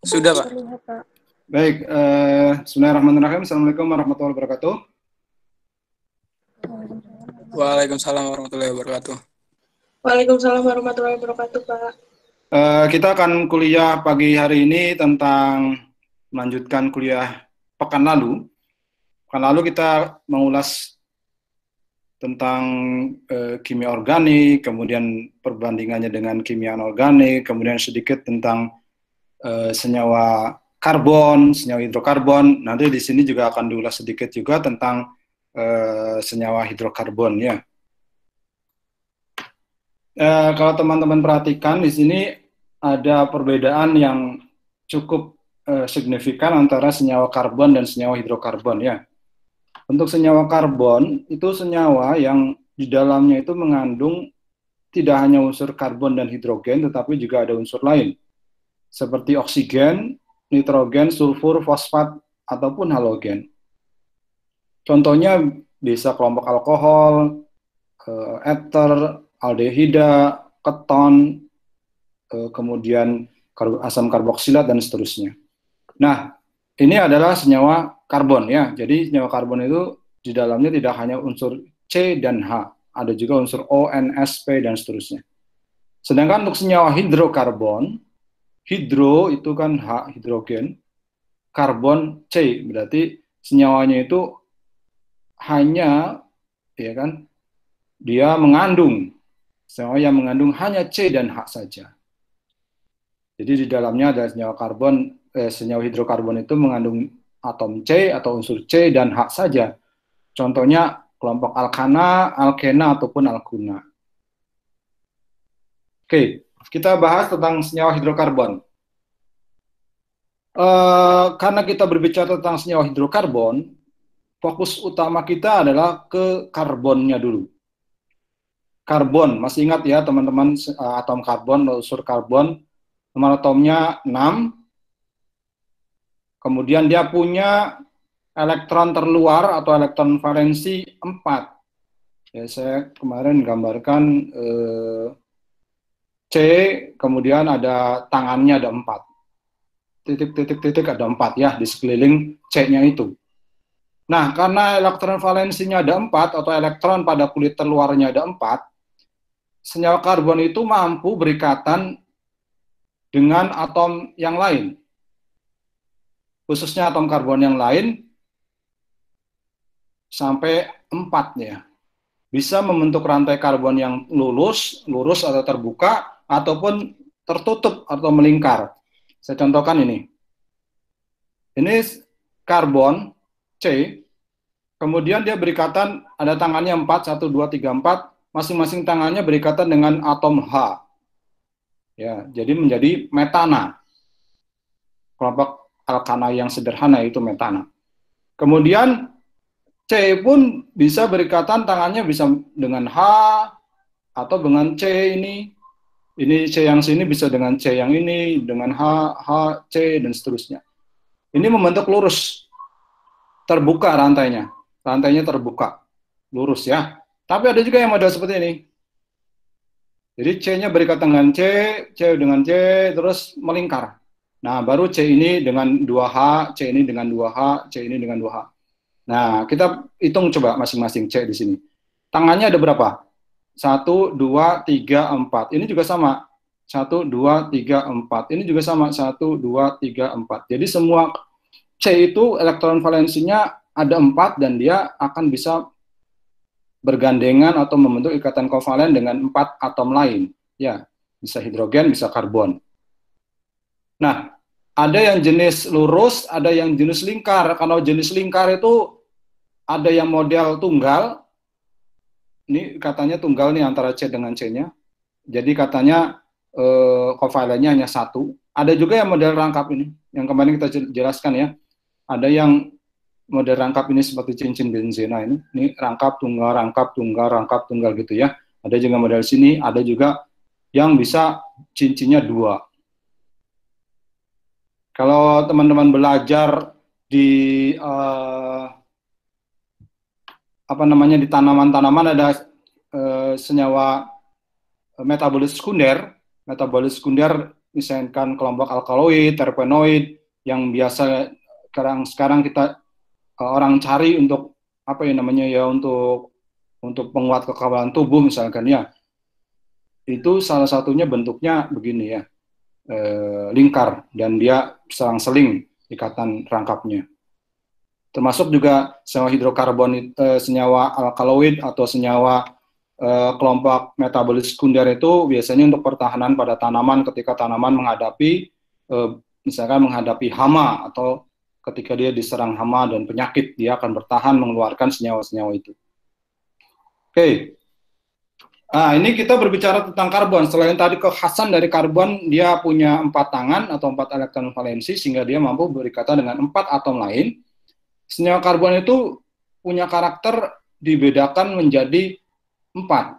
Sudah, Pak. Baik, bismillahirrahmanirrahim. Assalamualaikum warahmatullahi wabarakatuh. Waalaikumsalam warahmatullahi wabarakatuh. Waalaikumsalam warahmatullahi wabarakatuh, Pak. Kita akan kuliah pagi hari ini tentang melanjutkan kuliah pekan lalu. Pekan lalu kita mengulas tentang kimia organik, kemudian perbandingannya dengan kimia anorganik, kemudian sedikit tentang senyawa karbon, senyawa hidrokarbon. Nanti di sini juga akan diulas sedikit juga tentang senyawa hidrokarbon ya. Kalau teman-teman perhatikan di sini ada perbedaan yang cukup signifikan antara senyawa karbon dan senyawa hidrokarbon ya. Untuk senyawa karbon itu senyawa yang di dalamnya itu mengandung tidak hanya unsur karbon dan hidrogen, tetapi juga ada unsur lain seperti oksigen, nitrogen, sulfur, fosfat ataupun halogen. Contohnya bisa kelompok alkohol, ether, aldehida, keton, kemudian asam karboksilat dan seterusnya. Nah, ini adalah senyawa karbon ya. Jadi senyawa karbon itu di dalamnya tidak hanya unsur C dan H, ada juga unsur O, N, S, P dan seterusnya. Sedangkan untuk senyawa hidrokarbon, hidro itu kan H, hidrogen, karbon C, berarti senyawanya itu hanya ya kan dia mengandung senyawa yang mengandung hanya C dan H saja. Jadi di dalamnya ada senyawa karbon, senyawa hidrokarbon itu mengandung atom C atau unsur C dan H saja. Contohnya kelompok alkana, alkena ataupun alkuna. Oke, kita bahas tentang senyawa hidrokarbon. Karena kita berbicara tentang senyawa hidrokarbon, fokus utama kita adalah ke karbonnya dulu. Karbon, masih ingat ya teman-teman atom karbon, unsur karbon, nomor atomnya 6. Kemudian dia punya elektron terluar atau elektron valensi 4. Ya, saya kemarin gambarkan C, kemudian ada tangannya ada 4. Titik-titik-titik ada 4 ya di sekeliling C-nya itu. Nah, karena elektron valensinya ada 4 atau elektron pada kulit terluarnya ada 4, senyawa karbon itu mampu berikatan dengan atom yang lain. Khususnya atom karbon yang lain sampai 4 ya. Bisa membentuk rantai karbon yang lurus atau terbuka ataupun tertutup atau melingkar. Saya contohkan ini. Ini karbon C, kemudian dia berikatan, ada tangannya 4, 1, 2, 3, 4, masing-masing tangannya berikatan dengan atom H. Ya, jadi menjadi metana. Kelompok alkana yang sederhana itu metana. Kemudian C pun bisa berikatan, tangannya bisa dengan H atau dengan C ini. Ini C yang sini bisa dengan C yang ini, dengan H, C, dan seterusnya. Ini membentuk lurus, terbuka rantainya. Rantainya terbuka, lurus ya. Tapi ada juga yang model seperti ini. Jadi C-nya berikatan dengan C dengan C, terus melingkar. Nah, baru C ini dengan 2H, C ini dengan 2H, C ini dengan 2H. Nah, kita hitung coba masing-masing C di sini. Tangannya ada berapa? 1, 2, 3, 4. Ini juga sama. 1, 2, 3, 4. Ini juga sama. 1, 2, 3, 4. Jadi semua C itu elektron valensinya ada 4 dan dia akan bisa bergandengan atau membentuk ikatan kovalen dengan 4 atom lain. Ya, bisa hidrogen, bisa karbon. Nah, ada yang jenis lurus, ada yang jenis lingkar. Kalau jenis lingkar itu ada yang model tunggal. Ini katanya tunggal nih antara C dengan C-nya. Jadi katanya kovalennya hanya 1. Ada juga yang model rangkap ini, yang kemarin kita jelaskan ya. Ada yang model rangkap ini seperti cincin benzena ini. Ini rangkap tunggal, rangkap tunggal, rangkap tunggal gitu ya. Ada juga model sini, ada juga yang bisa cincinnya 2. Kalau teman-teman belajar di di tanaman-tanaman ada senyawa metabolit sekunder. Metabolit sekunder misalkan kelompok alkaloid, terpenoid yang biasa sekarang kita orang cari untuk apa ya namanya ya untuk penguat kekebalan tubuh misalkan ya. Itu salah satunya bentuknya begini ya, lingkar dan dia selang-seling ikatan rangkapnya. Termasuk juga senyawa hidrokarbon, senyawa alkaloid atau senyawa kelompok metabolit sekunder itu biasanya untuk pertahanan pada tanaman ketika tanaman menghadapi misalkan menghadapi hama atau ketika dia diserang hama dan penyakit, dia akan bertahan mengeluarkan senyawa-senyawa itu. Oke. Nah, ini kita berbicara tentang karbon. Selain tadi kekhasan dari karbon, dia punya 4 tangan atau 4 elektron valensi sehingga dia mampu berikatan dengan 4 atom lain. Senyawa karbon itu punya karakter dibedakan menjadi 4.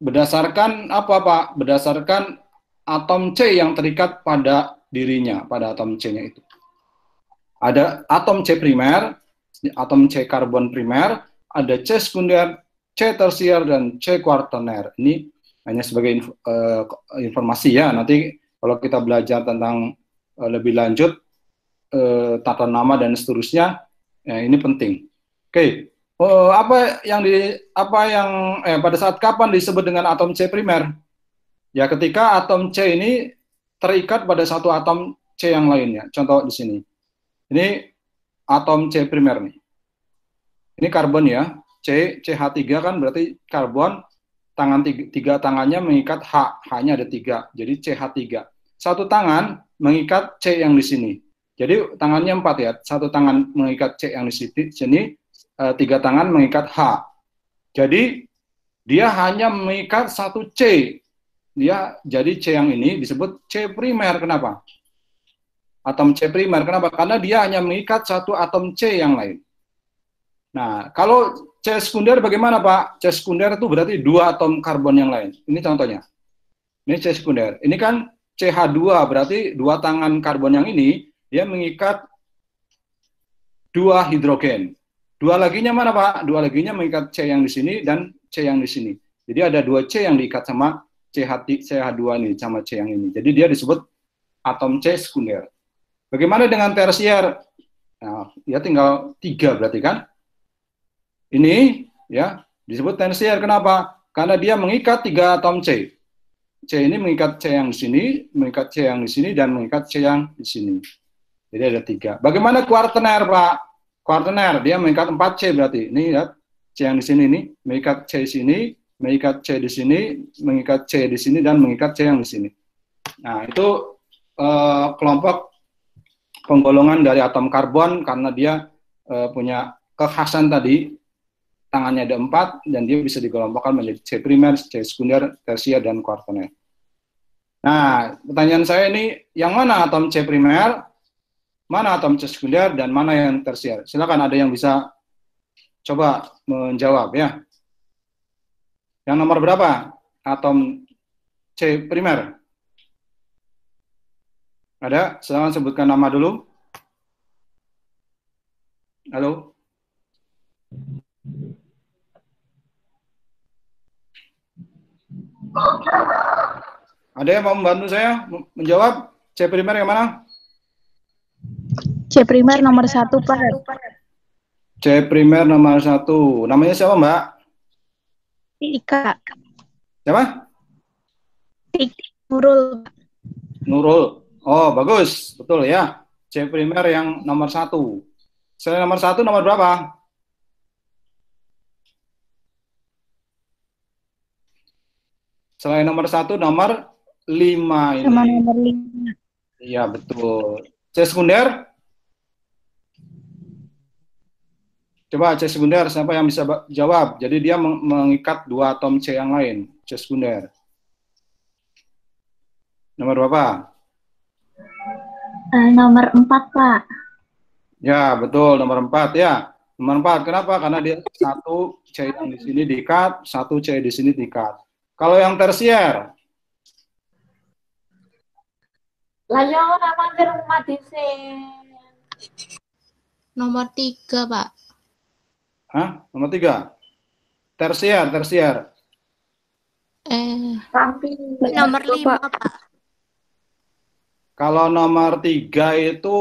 Berdasarkan apa, Pak? Berdasarkan atom C yang terikat pada dirinya, pada atom C-nya itu. Ada atom C primer, atom C karbon primer, ada C sekunder, C tersier, dan C kuartener. Ini hanya sebagai informasi ya. Nanti kalau kita belajar tentang lebih lanjut tata nama dan seterusnya, ya, ini penting. Oke, pada saat kapan disebut dengan atom C primer? Ya, ketika atom C ini terikat pada satu atom C yang lainnya. Contoh di sini. Ini atom C primer nih. Ini karbon ya. CH3 kan berarti karbon, tiga tangannya mengikat H-nya ada 3, jadi CH3. Satu tangan mengikat C yang di sini. Jadi tangannya 4 ya, satu tangan mengikat C yang di sini, 3 tangan mengikat H. Jadi dia hanya mengikat satu C. Jadi C yang ini disebut C primer. Kenapa? Atom C primer. Kenapa? Karena dia hanya mengikat satu atom C yang lain. Nah, kalau C sekunder bagaimana, Pak? C sekunder itu berarti 2 atom karbon yang lain. Ini contohnya. Ini C sekunder. Ini kan CH2, berarti 2 tangan karbon yang ini, dia mengikat 2 hidrogen. 2 laginya mana, Pak? 2 laginya mengikat C yang di sini dan C yang di sini. Jadi ada 2 C yang diikat sama CH2 ini, sama C yang ini. Jadi dia disebut atom C sekunder. Bagaimana dengan tersier? Nah, ya tinggal 3 berarti kan? Ini ya disebut tersier. Kenapa? Karena dia mengikat 3 atom C. C ini mengikat C yang di sini, mengikat C yang di sini, dan mengikat C yang di sini. Jadi ada 3. Bagaimana kuartener, Pak? Kuartener dia mengikat 4 C berarti. Ini lihat C yang di sini ini mengikat C di sini, mengikat C di sini, mengikat C di sini, dan mengikat C yang di sini. Nah, itu kelompok penggolongan dari atom karbon karena dia punya kekhasan tadi. Tangannya ada 4 dan dia bisa dikelompokkan menjadi C primer, C sekunder, tersier, dan kuartener. Nah, pertanyaan saya ini, yang mana atom C primer, mana atom C sekunder, dan mana yang tersier? Silakan ada yang bisa coba menjawab ya. Yang nomor berapa? Atom C primer. Ada? Silakan sebutkan nama dulu. Halo? Ada yang mau membantu saya menjawab? C primer yang mana? C primer nomor 1, Pak. C primer nomor 1. Namanya siapa, Mbak? Ika. Siapa? Nurul. Nurul. Oh, bagus. Betul ya. C primer yang nomor 1. Selain nomor 1, nomor berapa? Selain nomor 1, nomor 5 ini. Sama nomor 5. Iya, betul. C sekunder? Coba C sekunder, siapa yang bisa jawab? Jadi dia mengikat 2 atom C yang lain. C sekunder. Nomor berapa? Nomor 4, Pak. Ya, betul. Nomor 4 ya. Nomor 4, kenapa? Karena dia 1 C yang di sini diikat, 1 C di sini diikat. Kalau yang tersier? Layo nama ke rumah desain. Nomor 3, Pak. Hah? Nomor 3? Tersier. Ramping. Nomor 5, Pak. Kalau nomor 3 itu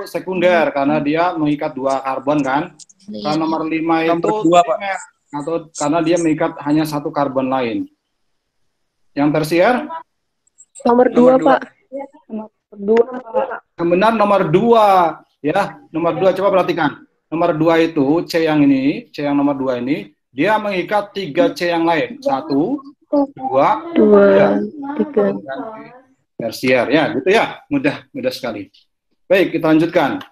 sekunder karena dia mengikat 2 karbon kan. Kalau nomor 5 itu Nomor 2, Pak. primer, atau karena dia mengikat hanya 1 karbon lain. Yang tersier? Nomor 2, Nomor 2. Pak. Nomor 2, Pak. Yang benar nomor 2 ya. Nomor 2 coba perhatikan. Nomor 2 itu C yang ini, C yang nomor 2 ini dia mengikat 3 C yang lain. 1, 2, 3. Tersier ya, gitu ya. Mudah sekali. Baik, kita lanjutkan.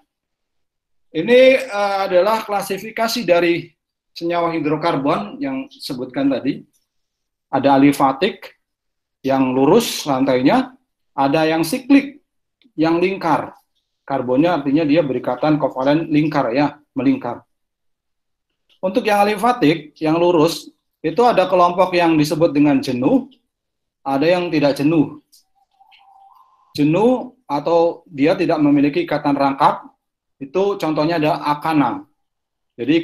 Ini adalah klasifikasi dari senyawa hidrokarbon yang sebutkan tadi. Ada alifatik yang lurus rantainya, ada yang siklik yang lingkar. Karbonnya artinya dia berikatan kovalen lingkar ya, melingkar. Untuk yang alifatik, yang lurus, itu ada kelompok yang disebut dengan jenuh, ada yang tidak jenuh. Jenuh atau dia tidak memiliki ikatan rangkap, itu contohnya ada akana. Jadi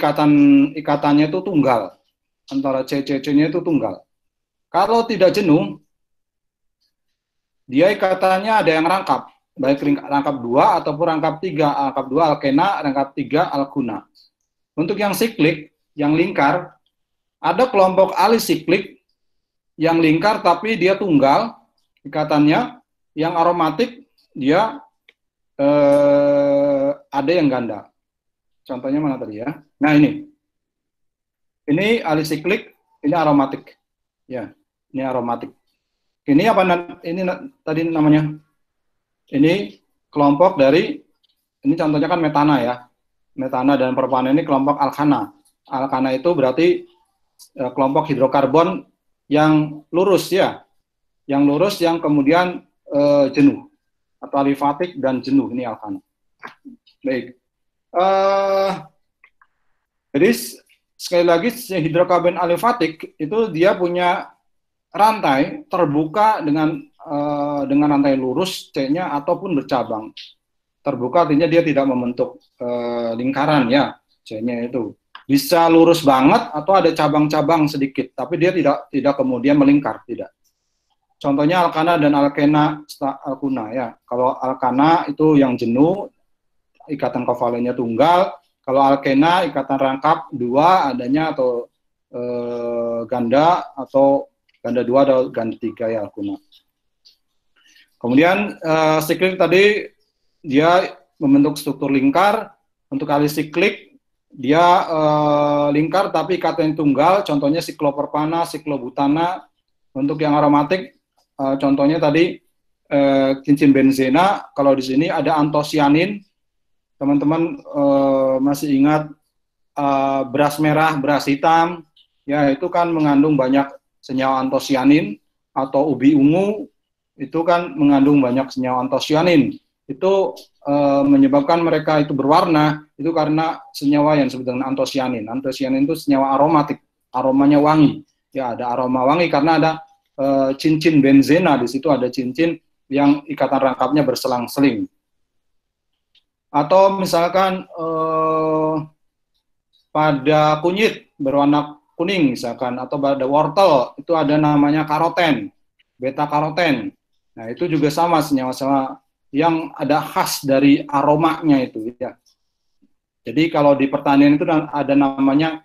ikatannya itu tunggal, antara C-C-C-nya itu tunggal. Kalau tidak jenuh, dia ikatannya ada yang rangkap, baik rangkap 2 ataupun rangkap 3, rangkap 2 alkena, rangkap 3 alkuna. Untuk yang siklik, yang lingkar, ada kelompok alisiklik yang lingkar tapi dia tunggal ikatannya. Yang aromatik dia ada yang ganda. Contohnya mana tadi ya? Nah ini alisiklik, ini aromatik. Ya, ini aromatik. Ini apa? Ini tadi namanya. Ini kelompok dari, ini contohnya kan metana ya. Metana dan propana ini kelompok alkana. Alkana itu berarti kelompok hidrokarbon yang lurus ya. Yang lurus yang kemudian jenuh. Atau alifatik dan jenuh, ini alkana. Baik. Jadi sekali lagi hidrokarbon alifatik itu dia punya rantai terbuka dengan rantai lurus C-nya ataupun bercabang. Terbuka artinya dia tidak membentuk lingkaran ya, C-nya itu. Bisa lurus banget atau ada cabang-cabang sedikit, tapi dia tidak kemudian melingkar, tidak. Contohnya alkana dan alkena alkuna ya. Kalau alkana itu yang jenuh, ikatan kovalennya tunggal. Kalau alkena ikatan rangkap 2 adanya atau ganda atau ganda 2 atau ganda 3 ya alkuna. Kemudian siklik tadi dia membentuk struktur lingkar. Untuk alisiklik dia lingkar tapi ikatannya tunggal. Contohnya siklopropana, siklobutana. Untuk yang aromatik contohnya tadi cincin benzena. Kalau di sini ada antosianin. Teman-teman masih ingat beras merah, beras hitam, ya itu kan mengandung banyak senyawa antosianin, atau ubi ungu itu kan mengandung banyak senyawa antosianin. Itu menyebabkan mereka itu berwarna, itu karena senyawa yang disebut dengan antosianin. Antosianin itu senyawa aromatik, aromanya wangi. Ya ada aroma wangi karena ada cincin benzena, di situ ada cincin yang ikatan rangkapnya berselang-seling. Atau misalkan pada kunyit berwarna kuning misalkan, atau pada wortel itu ada namanya karoten, beta karoten. Nah itu juga sama senyawa-senyawa yang ada khas dari aromanya itu ya. Jadi kalau di pertanian itu ada namanya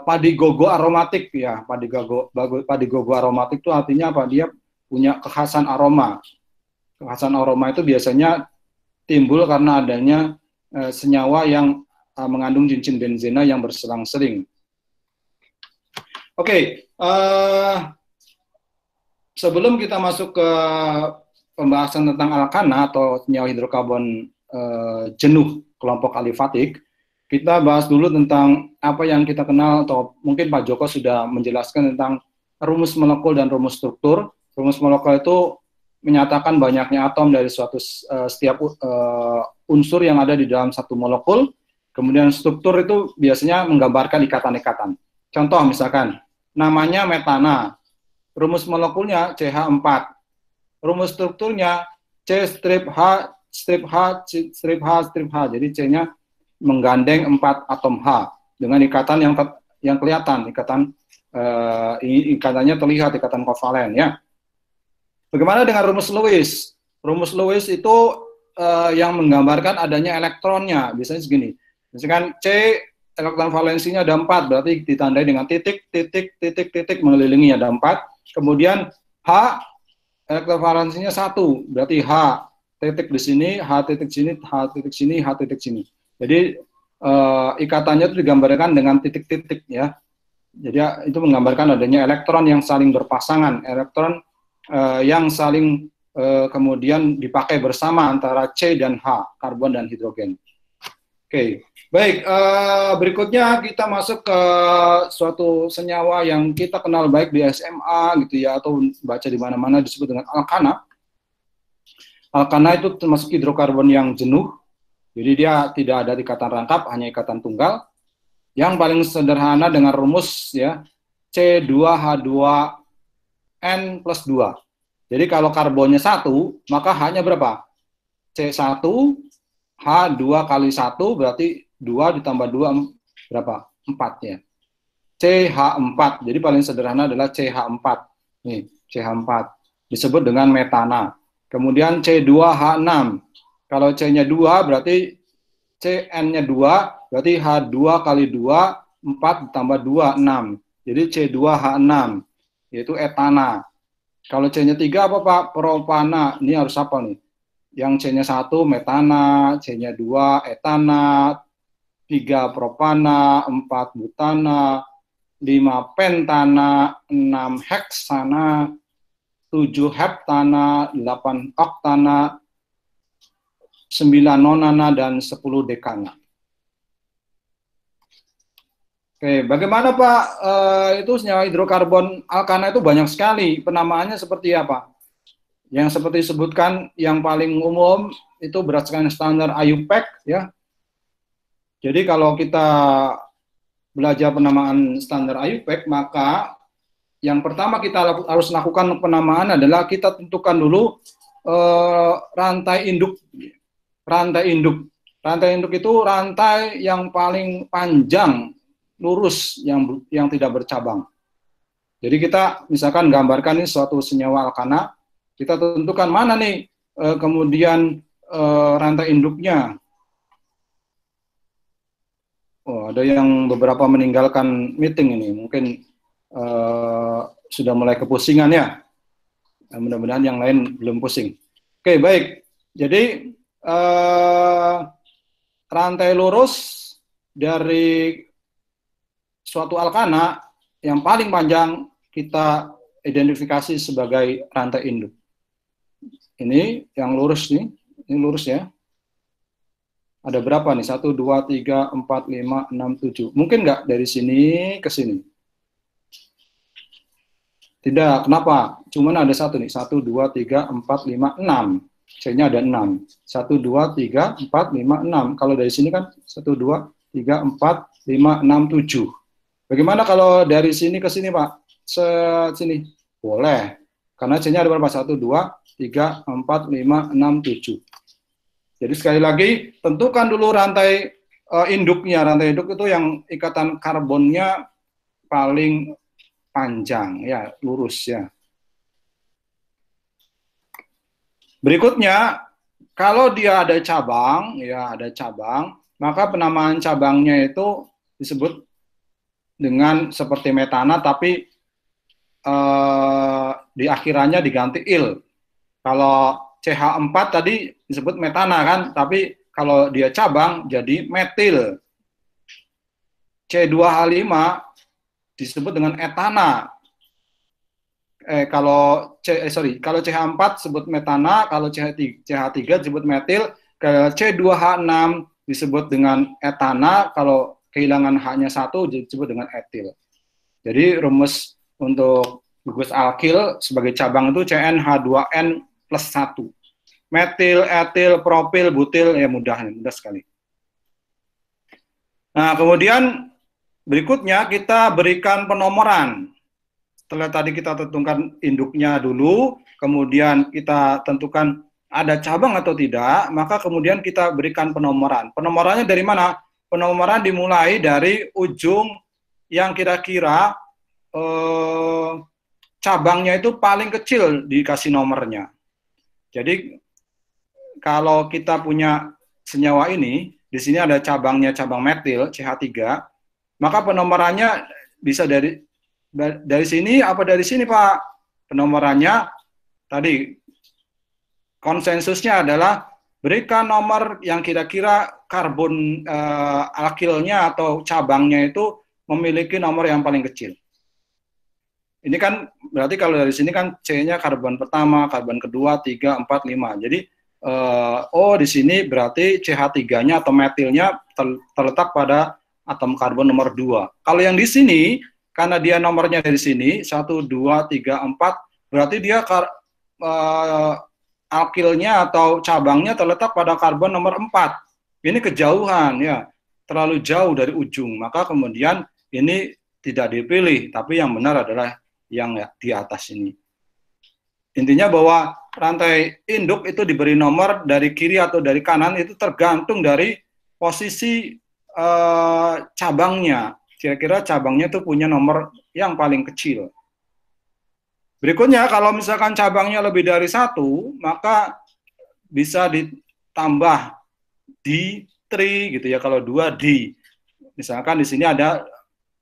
padi gogo aromatik ya. Padi gogo aromatik itu artinya apa? Dia punya kekhasan aroma. Kekhasan aroma itu biasanya timbul karena adanya senyawa yang mengandung cincin benzena yang berselang-seling. Oke, sebelum kita masuk ke pembahasan tentang alkana atau senyawa hidrokarbon jenuh kelompok alifatik, kita bahas dulu tentang apa yang kita kenal, atau mungkin Pak Joko sudah menjelaskan tentang rumus molekul dan rumus struktur. Rumus molekul itu menyatakan banyaknya atom dari setiap unsur yang ada di dalam satu molekul. Kemudian struktur itu biasanya menggambarkan ikatan-ikatan. Contoh misalkan, namanya metana, rumus molekulnya CH4, rumus strukturnya C strip H, strip H, strip H, strip H. Jadi C-nya menggandeng 4 atom H dengan ikatan yang kelihatan, ikatannya terlihat, ikatan kovalen ya. Bagaimana dengan rumus Lewis? Rumus Lewis itu yang menggambarkan adanya elektronnya. Biasanya segini. Misalkan C elektron valensinya ada 4, berarti ditandai dengan titik, titik, titik, titik, mengelilingi ada 4. Kemudian H elektron valensinya 1, berarti H titik di sini, H titik sini, H titik sini, H titik sini. Jadi ikatannya itu digambarkan dengan titik-titik ya. Jadi itu menggambarkan adanya elektron yang saling berpasangan, elektron yang saling kemudian dipakai bersama antara C dan H, karbon dan hidrogen. Oke, baik. Berikutnya kita masuk ke suatu senyawa yang kita kenal baik di SMA gitu ya, atau baca di mana-mana disebut dengan alkana. Alkana itu termasuk hidrokarbon yang jenuh, jadi dia tidak ada ikatan rangkap, hanya ikatan tunggal. Yang paling sederhana dengan rumus ya C2H2N plus 2. Jadi kalau karbonnya 1, maka hanya berapa? C1 H2 kali 1 berarti 2 ditambah 2 berapa? 4 ya. CH4. Jadi paling sederhana adalah CH4. Nih, CH4 disebut dengan metana. Kemudian C2H6. Kalau C-nya 2 berarti CN-nya 2, berarti H2 kali 2, 4 ditambah 2, 6. Jadi C2H6, yaitu etana. Kalau C-nya 3 apa Pak? Propana. Ini harus apa nih? Yang C-nya 1 metana, C-nya 2 etana, 3 propana, 4 butana, 5 pentana, 6 heksana, 7 heptana, 8 oktana, 9 nonana, dan 10 dekana. Oke, bagaimana Pak? Itu senyawa hidrokarbon alkana itu banyak sekali. Penamaannya seperti apa? Yang seperti disebutkan yang paling umum itu berdasarkan standar IUPAC ya. Jadi kalau kita belajar penamaan standar IUPAC, maka yang pertama kita harus lakukan penamaan adalah kita tentukan dulu rantai induk. Rantai induk. Rantai induk itu rantai yang paling panjang, lurus, yang tidak bercabang. Jadi kita misalkan gambarkan ini suatu senyawa alkana, kita tentukan mana nih kemudian rantai induknya. Oh, ada yang beberapa meninggalkan meeting ini, mungkin sudah mulai kepusingan ya. Mudah-mudahan yang lain belum pusing. Oke, baik. Jadi rantai lurus dari suatu alkana yang paling panjang kita identifikasi sebagai rantai induk. Ini yang lurus nih, ini lurus ya. Ada berapa nih? 1, 2, 3, 4, 5, 6, 7. Mungkin nggak dari sini ke sini? Tidak, kenapa? Cuman ada satu nih, 1, 2, 3, 4, 5, 6. C-nya ada 6. 1, 2, 3, 4, 5, 6. Kalau dari sini kan 1, 2, 3, 4, 5, 6, 7. Bagaimana kalau dari sini ke sini Pak? Sini. Boleh. Karena C-nya ada berapa? 1, 2, 3, 4, 5, 6, 7. Jadi sekali lagi, tentukan dulu rantai induknya. Rantai induk itu yang ikatan karbonnya paling panjang, ya, lurus ya. Berikutnya, kalau dia ada cabang, ya ada cabang, maka penamaan cabangnya itu disebut dengan seperti metana, tapi di akhirannya diganti il. Kalau CH4 tadi disebut metana kan, tapi kalau dia cabang jadi metil. C2H5 disebut dengan etana. Kalau CH4 disebut metana, kalau CH3 disebut metil, kalau C2H6 disebut dengan etana, kalau kehilangan H-nya 1 disebut dengan etil. Jadi rumus untuk gugus alkil sebagai cabang itu CnH2n plus 1. Metil, etil, propil, butil, ya mudah sekali. Nah, kemudian berikutnya kita berikan penomoran. Setelah tadi kita tentukan induknya dulu, kemudian kita tentukan ada cabang atau tidak, maka kemudian kita berikan penomoran. Penomorannya dari mana? Penomoran dimulai dari ujung yang kira-kira cabangnya itu paling kecil dikasih nomornya. Jadi kalau kita punya senyawa ini, di sini ada cabangnya, cabang metil CH3, maka penomorannya bisa dari sini apa dari sini, Pak? Penomorannya tadi konsensusnya adalah berikan nomor yang kira-kira karbon alkilnya atau cabangnya itu memiliki nomor yang paling kecil. Ini kan berarti kalau dari sini kan C-nya karbon pertama, karbon kedua, 3, 4, 5. Jadi di sini berarti CH3-nya atau metilnya terletak pada atom karbon nomor 2. Kalau yang di sini karena dia nomornya dari sini 1, 2, 3, 4, berarti dia alkilnya atau cabangnya terletak pada karbon nomor 4. Ini kejauhan ya, terlalu jauh dari ujung. Maka kemudian ini tidak dipilih, tapi yang benar adalah yang di atas ini. Intinya bahwa rantai induk itu diberi nomor dari kiri atau dari kanan itu tergantung dari posisi cabangnya. Kira-kira cabangnya itu punya nomor yang paling kecil. Berikutnya, kalau misalkan cabangnya lebih dari 1, maka bisa ditambah D3 gitu ya. Kalau 2 D. Misalkan di sini ada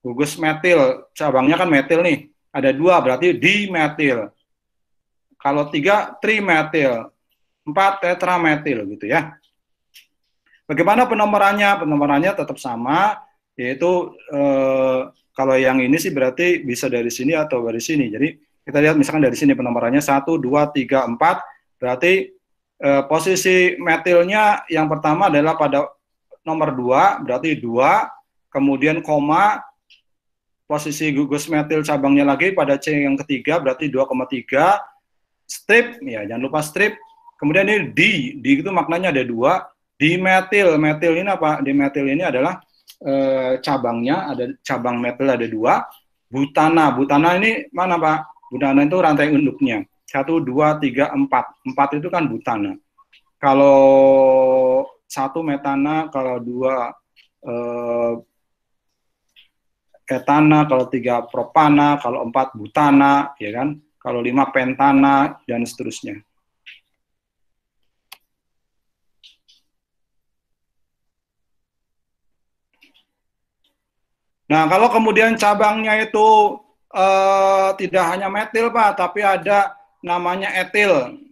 gugus metil, cabangnya kan metil nih. Ada 2 berarti dimetil. Kalau 3 trimetil, 4 tetrametil gitu ya. Bagaimana penomorannya? Penomorannya tetap sama, yaitu kalau yang ini sih berarti bisa dari sini atau dari sini. Jadi kita lihat misalkan dari sini penomorannya 1, 2, 3, 4, berarti posisi metilnya yang pertama adalah pada nomor 2, berarti 2, kemudian koma, posisi gugus metil cabangnya lagi pada C yang ketiga, berarti 2,3, strip, ya jangan lupa strip, kemudian ini D itu maknanya ada 2, dimetil, metil ini apa? Dimetil ini adalah cabangnya, ada cabang metil ada 2, butana ini mana Pak? Butana itu rantai induknya, 1, 2, 3, 4 itu kan butana. Kalau 1 metana, kalau 2 etana, kalau 3 propana, kalau 4 butana, ya kan? Kalau 5 pentana dan seterusnya. Nah, kalau kemudian cabangnya itu tidak hanya metil, Pak, tapi ada namanya etil.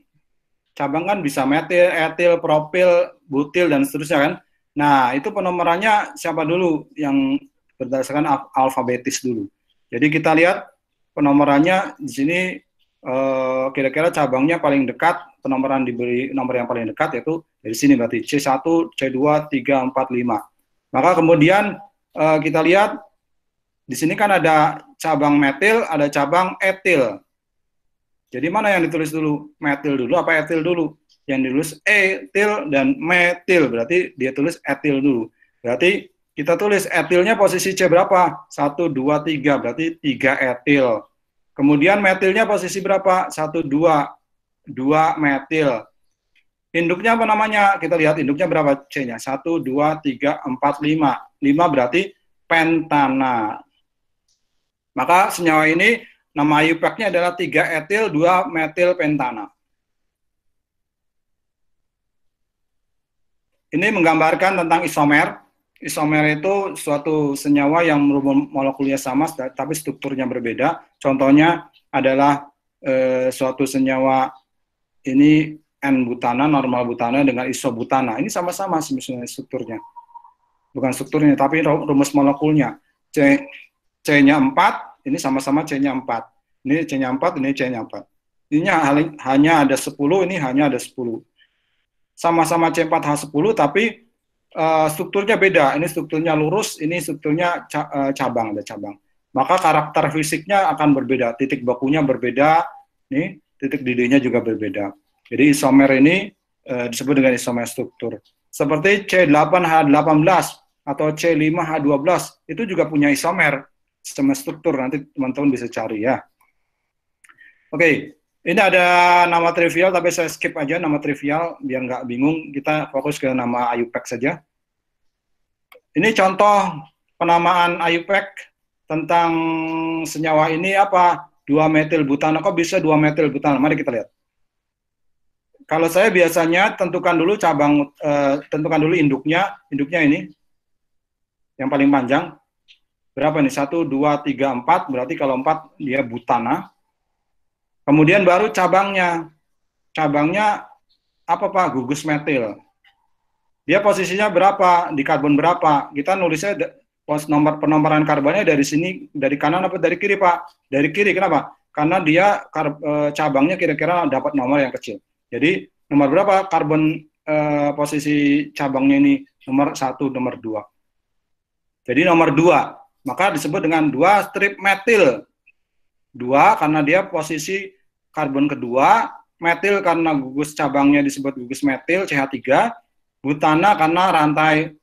Cabang kan bisa metil, etil, propil, butil, dan seterusnya kan. Nah, itu penomorannya siapa dulu yang berdasarkan alfabetis dulu. Jadi kita lihat penomorannya di sini kira-kira cabangnya paling dekat, penomoran diberi nomor yang paling dekat yaitu dari sini berarti C1, C2, 3, 4, 5. Maka kemudian kita lihat di sini kan ada cabang metil, ada cabang etil. Jadi mana yang ditulis dulu? Metil dulu apa etil dulu? Yang ditulis etil dan metil, berarti dia tulis etil dulu. Berarti kita tulis etilnya posisi C berapa? 1, 2, 3, berarti 3 etil. Kemudian metilnya posisi berapa? 1, 2, 2 metil. Induknya apa namanya? Kita lihat induknya berapa C-nya? 1, 2, 3, 4, 5. 5 berarti pentana. Maka senyawa ini nama IUPAC-nya adalah 3 etil 2 metil pentana. Ini menggambarkan tentang isomer. Isomer itu suatu senyawa yang molekulnya sama tapi strukturnya berbeda. Contohnya adalah suatu senyawa ini N-butana, normal butana dengan isobutana. Ini sama-sama sebenarnya strukturnya. Bukan strukturnya, tapi rumus molekulnya. C-nya 4, ini sama-sama C-nya 4. Ini C-nya 4, ini C-nya 4. Ini hanya ada 10, ini hanya ada 10. Sama-sama C4H10, tapi strukturnya beda. Ini strukturnya lurus, ini strukturnya cabang, ada cabang. Maka karakter fisiknya akan berbeda. Titik bakunya berbeda, nih titik didihnya juga berbeda. Jadi isomer ini disebut dengan isomer struktur. Seperti C8H18 atau C5H12 itu juga punya isomer struktur. Nanti teman-teman bisa cari ya. Oke, ini ada nama trivial tapi saya skip aja nama trivial biar nggak bingung. Kita fokus ke nama IUPAC saja. Ini contoh penamaan IUPAC tentang senyawa ini apa? 2 metil butana. Kok bisa 2 metil butana? Mari kita lihat. Kalau saya biasanya tentukan dulu tentukan dulu induknya ini yang paling panjang. Berapa nih? 1, 2, 3, 4. Berarti kalau 4 dia butana. Kemudian baru cabangnya. Cabangnya apa Pak? Gugus metil. Dia posisinya berapa? Di karbon berapa? Kita nulisnya penomoran karbonnya dari sini, dari kanan apa dari kiri Pak? Dari kiri. Kenapa? Karena dia cabangnya kira-kira dapat nomor yang kecil. Jadi nomor berapa karbon posisi cabangnya ini? Nomor 1, nomor 2. Jadi nomor 2. Maka disebut dengan 2 strip metil. 2 karena dia posisi karbon kedua, metil karena gugus cabangnya disebut gugus metil CH3, butana karena rantai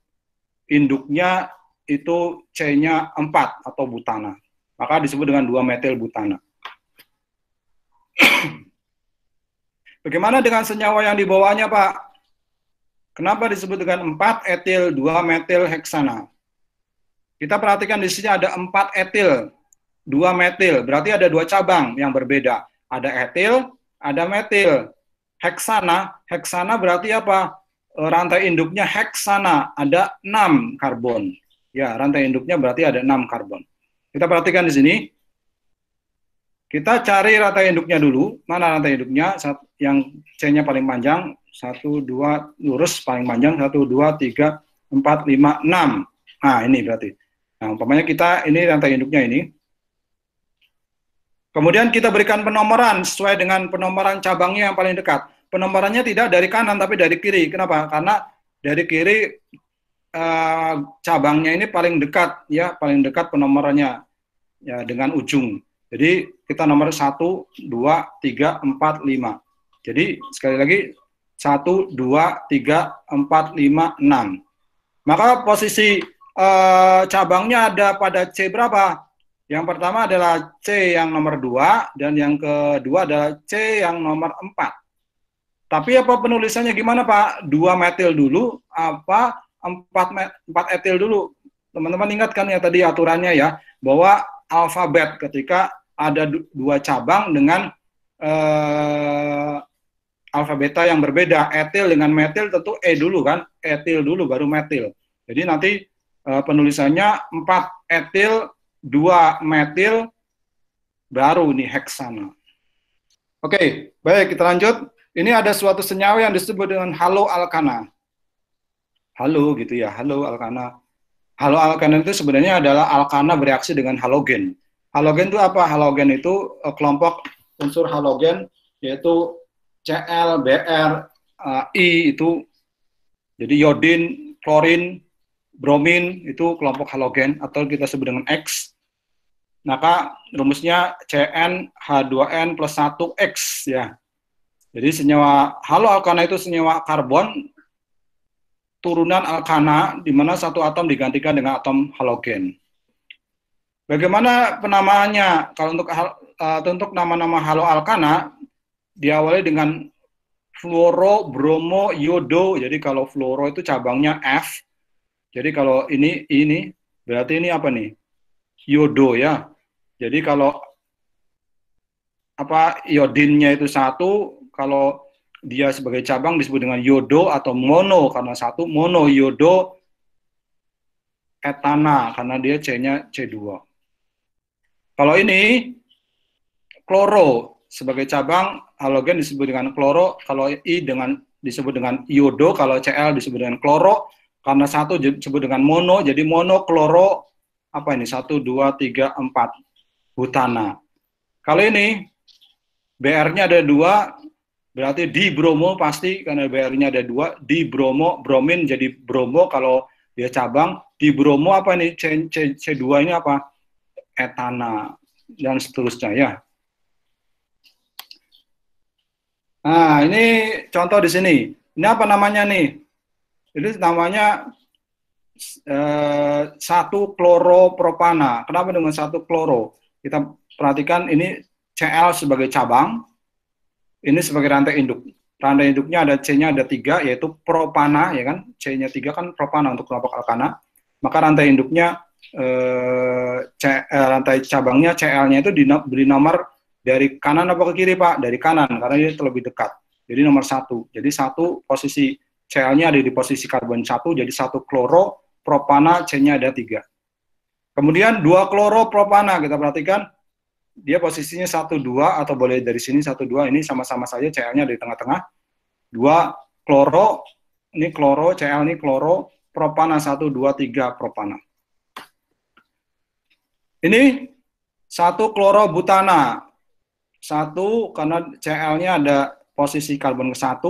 induknya itu C-nya 4 atau butana. Maka disebut dengan 2 metil butana. Bagaimana dengan senyawa yang dibawanya, Pak? Kenapa disebut dengan 4 etil 2 metil heksana? Kita perhatikan di sini ada 4 etil 2 metil, berarti ada 2 cabang yang berbeda. Ada etil, ada metil. Heksana berarti apa? Rantai induknya heksana, ada 6 karbon. Ya, rantai induknya berarti ada 6 karbon. Kita perhatikan di sini. Kita cari rantai induknya dulu. Mana rantai induknya? Yang C-nya paling panjang. 1, 2, lurus paling panjang. 1, 2, 3, 4, 5, 6. Nah, ini berarti. Nah, umpamanya kita, ini rantai induknya ini. Kemudian kita berikan penomoran sesuai dengan penomoran cabangnya yang paling dekat. Penomorannya tidak dari kanan, tapi dari kiri. Kenapa? Karena dari kiri cabangnya ini paling dekat, ya, paling dekat penomorannya ya, dengan ujung. Jadi kita nomor 1, 2, 3, 4, 5. Jadi sekali lagi 1, 2, 3, 4, 5, 6. Maka posisi cabangnya ada pada C berapa? Yang pertama adalah C yang nomor 2 dan yang kedua adalah C yang nomor 4. Tapi apa penulisannya gimana Pak? 2 metil dulu apa 4 etil dulu. Teman-teman ingat kan ya tadi aturannya ya, bahwa alfabet ketika ada 2 cabang dengan alfabeta yang berbeda, etil dengan metil tentu E dulu kan, etil dulu baru metil. Jadi nanti penulisannya 4 etil, 2 metil, baru nih heksana. Oke, baik kita lanjut. Ini ada suatu senyawa yang disebut dengan haloalkana. Halo gitu ya, haloalkana. Haloalkana itu sebenarnya adalah alkana bereaksi dengan halogen. Halogen itu apa? Halogen itu kelompok unsur halogen yaitu Cl, Br, I itu jadi yodin, klorin, bromin itu kelompok halogen atau kita sebut dengan X. Maka rumusnya CnH2n plus 1X ya. Jadi senyawa haloalkana itu senyawa karbon turunan alkana di mana satu atom digantikan dengan atom halogen. Bagaimana penamaannya? Kalau untuk nama-nama haloalkana diawali dengan fluoro, bromo, iodo. Jadi kalau fluoro itu cabangnya F. Jadi kalau ini berarti ini apa nih? Iodo ya. Jadi kalau apa iodinnya itu 1, kalau dia sebagai cabang disebut dengan iodo atau mono karena 1 mono iodo etana karena dia C-nya C2. Kalau ini kloro sebagai cabang halogen disebut dengan kloro, kalau I disebut dengan iodo, kalau Cl disebut dengan kloro, karena 1 disebut dengan mono, jadi mono kloro apa ini? 1, 2, 3, 4 butana. Kalau ini Br-nya ada 2, berarti dibromo pasti karena Br-nya ada 2, dibromo, bromin jadi bromo kalau dia cabang, dibromo apa nih? C2 ini apa? Etana dan seterusnya ya. Nah, ini contoh di sini. Ini apa namanya nih? Ini namanya 1 kloropropana. Kenapa dengan 1 kloro? Kita perhatikan ini Cl sebagai cabang. Ini sebagai rantai induk. Rantai induknya ada C-nya ada 3 yaitu propana ya kan. C-nya 3 kan propana untuk kelompok alkana. Maka rantai induknya rantai cabangnya Cl-nya itu diberi nomor dari kanan apa ke kiri Pak? Dari kanan karena dia lebih dekat. Jadi nomor 1. Jadi 1 posisi Cl-nya ada di posisi karbon 1, jadi 1 kloro, propana, C-nya ada 3. Kemudian 2 kloro, propana, kita perhatikan, dia posisinya 1, 2, atau boleh dari sini 1, 2, ini sama-sama saja Cl-nya di tengah-tengah. 2 kloro, ini kloro, Cl ini kloro, propana 1, 2, 3, propana. Ini 1 klorobutana. 1 karena Cl-nya ada posisi karbon ke-1,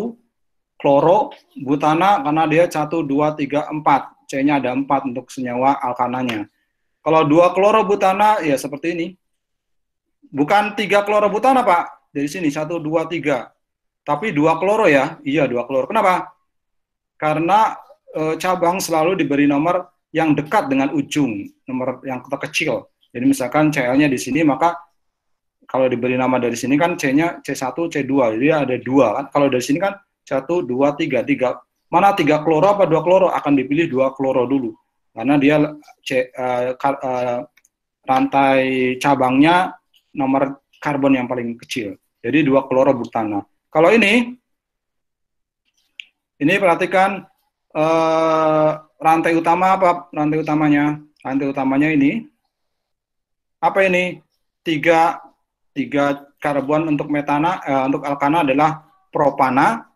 kloro, butana karena dia 1, 2, 3, 4. C-nya ada 4 untuk senyawa alkananya. Kalau 2 klorobutana, ya seperti ini. Bukan 3 klorobutana, Pak. Dari sini, 1, 2, 3. Tapi 2 kloro ya. Iya, 2 kloro. Kenapa? Karena cabang selalu diberi nomor yang dekat dengan ujung, nomor yang terkecil. Jadi misalkan Cl-nya di sini, maka kalau diberi nama dari sini kan C-nya C1, C2. Jadi ada 2 kan. Kalau dari sini kan 1, 2, 3. Mana 3 kloro apa 2 kloro? Akan dipilih 2 kloro dulu. Karena dia rantai cabangnya nomor karbon yang paling kecil. Jadi 2 klorobutana. Kalau ini perhatikan rantai utama apa? Rantai utamanya? Rantai utamanya ini. Apa ini? 3 karbon untuk metana, untuk alkana adalah propana.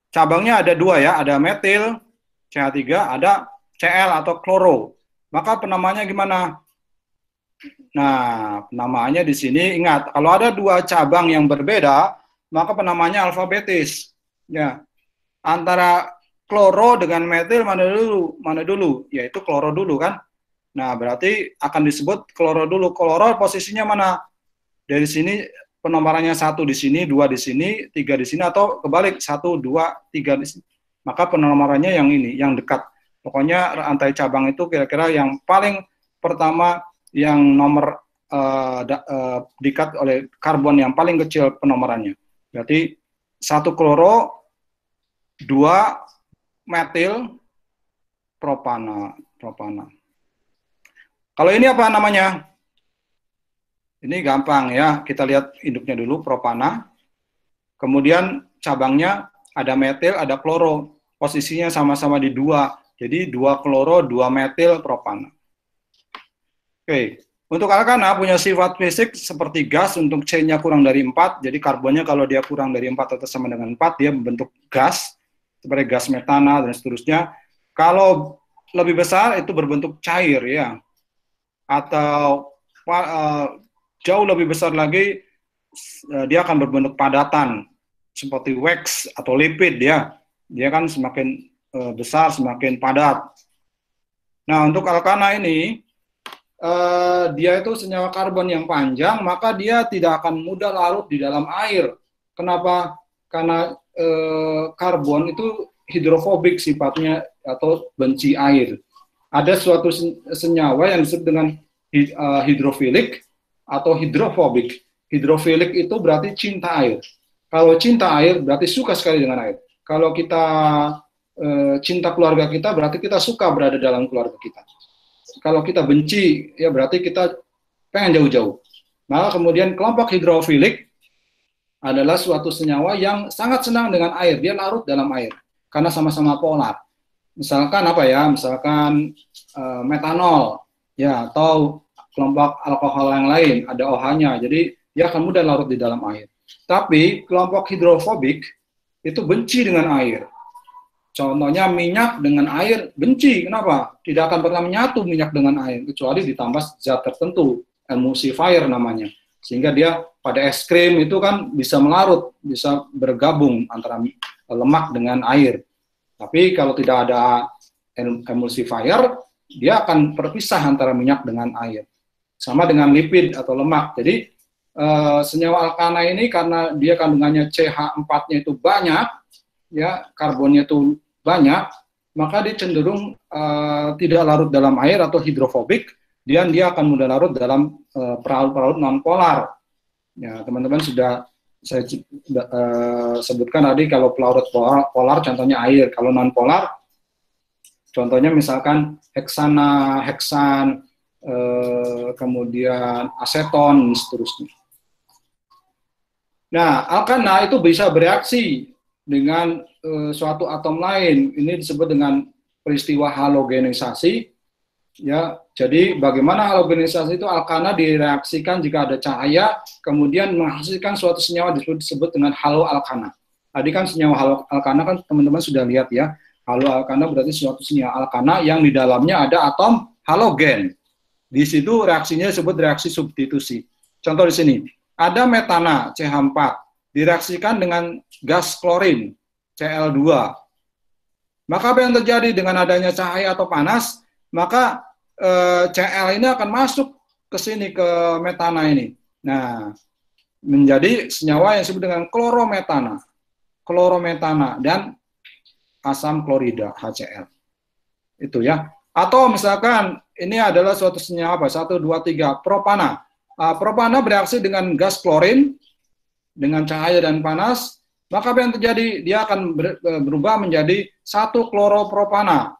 Cabangnya ada 2 ya, ada metil, CH3, ada Cl atau kloro. Maka penamaannya gimana? Nah, penamaannya di sini ingat, kalau ada 2 cabang yang berbeda, maka penamaannya alfabetis. Ya. Antara kloro dengan metil mana dulu? Yaitu kloro dulu kan? Nah, berarti akan disebut kloro dulu. Kloro posisinya mana? Dari sini penomorannya 1 di sini, 2 di sini, 3 di sini, atau kebalik 1, 2, 3 di sini. Maka penomorannya yang ini, yang dekat. Pokoknya rantai cabang itu kira-kira yang paling pertama yang nomor dekat oleh karbon yang paling kecil penomorannya. Berarti 1 kloro, 2 metil, propana. Kalau ini apa namanya? Ini gampang ya, kita lihat induknya dulu, propana. Kemudian cabangnya ada metil, ada kloro. Posisinya sama-sama di 2. Jadi 2 kloro, 2 metil, propana. Oke, untuk alkana punya sifat fisik seperti gas, untuk C-nya kurang dari 4. Jadi karbonnya kalau dia kurang dari 4 atau sama dengan 4, dia membentuk gas, seperti gas metana dan seterusnya. Kalau lebih besar itu berbentuk cair ya. Atau jauh lebih besar lagi, dia akan berbentuk padatan seperti wax atau lipid ya. Dia kan semakin besar semakin padat. Nah, untuk alkana ini dia itu senyawa karbon yang panjang, maka dia tidak akan mudah larut di dalam air. Kenapa? Karena karbon itu hidrofobik sifatnya atau benci air. Ada suatu senyawa yang disebut dengan hidrofilik atau hidrofobik. Hidrofilik itu berarti cinta air. Kalau cinta air berarti suka sekali dengan air. Kalau kita cinta keluarga kita berarti kita suka berada dalam keluarga kita. Kalau kita benci ya berarti kita pengen jauh-jauh. Maka kemudian kelompok hidrofilik adalah suatu senyawa yang sangat senang dengan air. Dia larut dalam air karena sama-sama polar. Misalkan apa ya? Misalkan metanol ya, atau kelompok alkohol yang lain, ada OH-nya, jadi dia akan mudah larut di dalam air. Tapi kelompok hidrofobik itu benci dengan air. Contohnya minyak dengan air benci. Kenapa? Tidak akan pernah menyatu minyak dengan air, kecuali ditambah zat tertentu, emulsifier namanya. Sehingga dia pada es krim itu kan bisa melarut, bisa bergabung antara lemak dengan air. Tapi kalau tidak ada emulsifier, dia akan berpisah antara minyak dengan air. Sama dengan lipid atau lemak. Jadi senyawa alkana ini karena dia kandungannya CH4-nya itu banyak, ya karbonnya itu banyak, maka dia cenderung tidak larut dalam air atau hidrofobik, dan dia akan mudah larut dalam peraut-peraut non-polar. Ya, teman-teman sudah saya sebutkan tadi kalau pelarut polar contohnya air, kalau non-polar contohnya misalkan heksana, heksan, kemudian aseton, dan seterusnya. Nah, alkana itu bisa bereaksi dengan suatu atom lain. Ini disebut dengan peristiwa halogenisasi. Ya, jadi bagaimana halogenisasi itu alkana direaksikan jika ada cahaya, kemudian menghasilkan suatu senyawa disebut dengan haloalkana. Tadi kan senyawa haloalkana kan teman-teman sudah lihat ya. Haloalkana berarti suatu senyawa alkana yang di dalamnya ada atom halogen. Di situ reaksinya disebut reaksi substitusi. Contoh di sini, ada metana CH4 direaksikan dengan gas klorin Cl2. Maka apa yang terjadi dengan adanya cahaya atau panas? Maka Cl ini akan masuk ke sini ke metana ini. Nah, menjadi senyawa yang disebut dengan klorometana. Klorometana dan asam klorida HCl. Itu ya. Atau misalkan ini adalah suatu senyawa apa? 1 2 3 propana. Propana bereaksi dengan gas klorin dengan cahaya dan panas, maka apa yang terjadi? Dia akan berubah menjadi 1 kloropropana.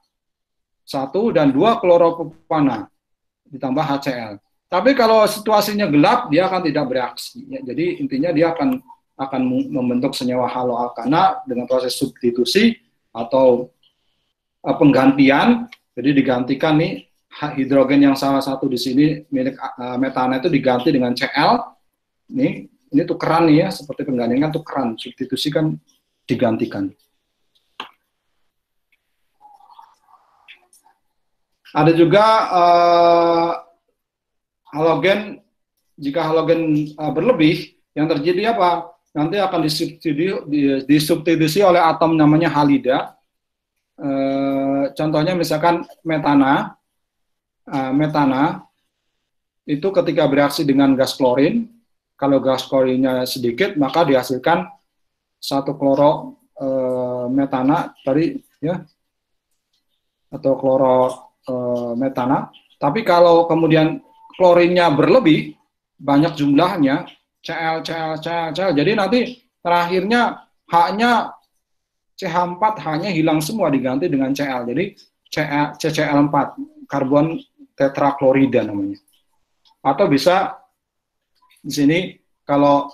1 dan 2 kloropropana ditambah HCl. Tapi kalau situasinya gelap, dia akan tidak bereaksi. Ya, jadi intinya dia akan membentuk senyawa haloalkana dengan proses substitusi atau penggantian. Jadi digantikan nih hidrogen yang salah satu di sini milik metana itu diganti dengan Cl. Ini tukeran nih ya, seperti penggantian tukeran, substitusi kan digantikan. Ada juga halogen, jika halogen berlebih, yang terjadi apa? Nanti akan disubstitusi oleh atom namanya halida. Contohnya misalkan metana. Metana itu ketika bereaksi dengan gas klorin, kalau gas klorinnya sedikit, maka dihasilkan 1 klorometana tadi ya, atau klorometana. Tapi kalau kemudian klorinnya berlebih, banyak jumlahnya, Cl. Jadi nanti terakhirnya H-nya CH4, H-nya hilang semua diganti dengan Cl. Jadi CCl4, karbon tetraklorida namanya. Atau bisa di sini kalau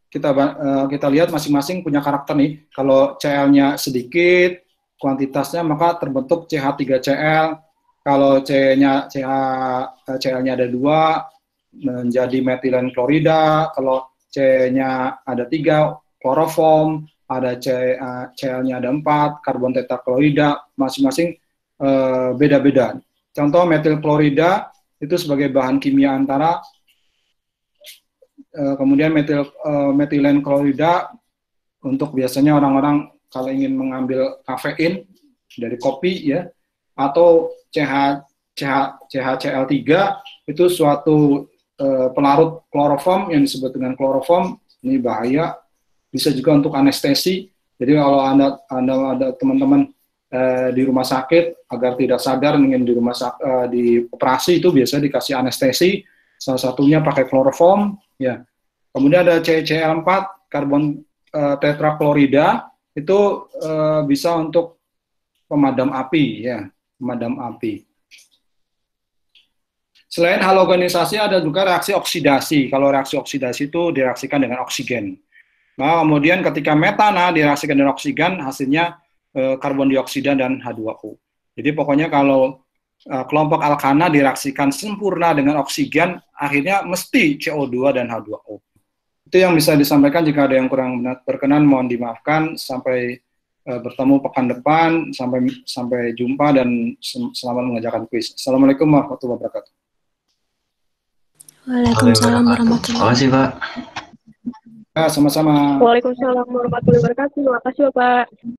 kita lihat masing-masing punya karakter nih. Kalau Cl-nya sedikit kuantitasnya maka terbentuk CH3Cl. Kalau Cl-nya ada 2 menjadi metilen klorida. Kalau C-nya ada 3 kloroform. Ada Cl-nya ada 4 karbon tetraklorida. Masing-masing beda-beda. Contoh metil klorida itu sebagai bahan kimia antara, kemudian metilen klorida untuk biasanya orang-orang kalau ingin mengambil kafein dari kopi ya, atau CHCl3 itu suatu pelarut kloroform yang disebut dengan kloroform. Ini bahaya, bisa juga untuk anestesi. Jadi kalau anda ada teman-teman di rumah sakit agar tidak sadar ingin di operasi, itu biasa dikasih anestesi, salah satunya pakai kloroform ya. Kemudian ada CCl4 karbon tetraklorida, itu bisa untuk pemadam api ya, pemadam api. Selain halogenisasi ada juga reaksi oksidasi. Kalau reaksi oksidasi itu direaksikan dengan oksigen. Nah, kemudian ketika metana direaksikan dengan oksigen, hasilnya karbon dioksida dan H2O. Jadi pokoknya kalau kelompok alkana direaksikan sempurna dengan oksigen, akhirnya mesti CO2 dan H2O. Itu yang bisa disampaikan. Jika ada yang kurang berkenan, mohon dimaafkan. Sampai bertemu pekan depan. Sampai jumpa dan selamat mengerjakan kuis. Assalamualaikum warahmatullahi wabarakatuh. Waalaikumsalam warahmatullahi wabarakatuh. Terima kasih, Pak. Ya, sama-sama. Waalaikumsalam warahmatullahi wabarakatuh. Terima kasih, Bapak.